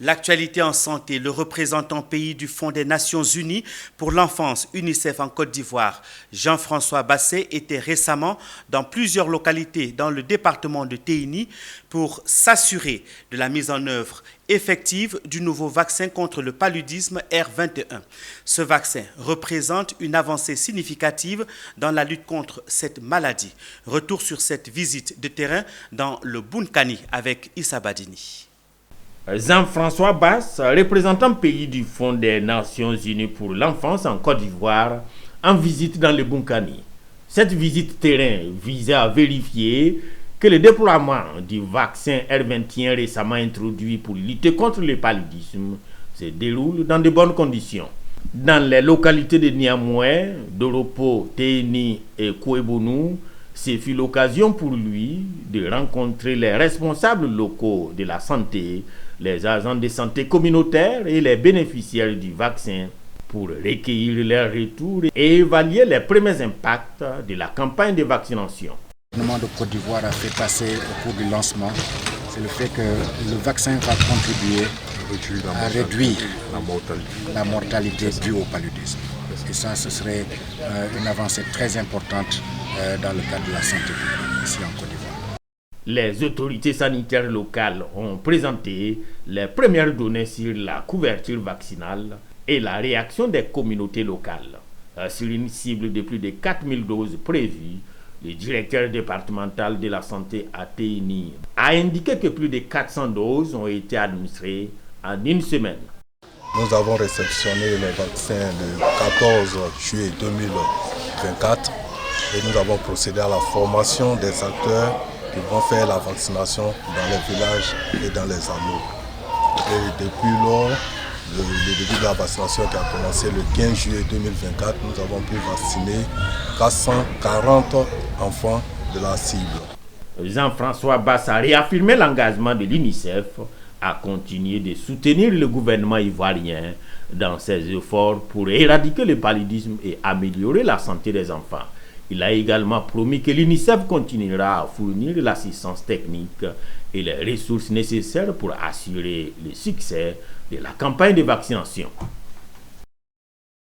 L'actualité en santé, le représentant pays du Fonds des Nations Unies pour l'enfance, UNICEF en Côte d'Ivoire, Jean-François Bassey, était récemment dans plusieurs localités dans le département de Téni pour s'assurer de la mise en œuvre effective du nouveau vaccin contre le paludisme R21. Ce vaccin représente une avancée significative dans la lutte contre cette maladie. Retour sur cette visite de terrain dans le Bunkani avec Issa Badini. Jean-François Bassey, représentant pays du Fonds des Nations Unies pour l'enfance en Côte d'Ivoire, en visite dans le Bunkani. Cette visite terrain visait à vérifier que le déploiement du vaccin R21 récemment introduit pour lutter contre le paludisme se déroule dans de bonnes conditions. Dans les localités de Niamoué, Doropo, Téni et Kouébounou, ce fut l'occasion pour lui de rencontrer les responsables locaux de la santé, les agents de santé communautaires et les bénéficiaires du vaccin pour recueillir leurs retours et évaluer les premiers impacts de la campagne de vaccination. Le gouvernement de Côte d'Ivoire a fait passer au cours du lancement, c'est le fait que le vaccin va contribuer à réduire la mortalité due au paludisme. Et ça, ce serait une avancée très importante dans le cadre de la santé publique ici en Côte d'Ivoire. Les autorités sanitaires locales ont présenté les premières données sur la couverture vaccinale et la réaction des communautés locales. Sur une cible de plus de 4000 doses prévues, le directeur départemental de la santé à Téni a indiqué que plus de 400 doses ont été administrées en une semaine. Nous avons réceptionné les vaccins le 14 juillet 2024 et nous avons procédé à la formation des acteurs qui vont faire la vaccination dans les villages et dans les hameaux. Et depuis lors, le début de la vaccination qui a commencé le 15 juillet 2024, nous avons pu vacciner 440 enfants de la cible. Jean-François Bassey a réaffirmé l'engagement de l'UNICEF à continuer de soutenir le gouvernement ivoirien dans ses efforts pour éradiquer le paludisme et améliorer la santé des enfants. Il a également promis que l'UNICEF continuera à fournir l'assistance technique et les ressources nécessaires pour assurer le succès de la campagne de vaccination.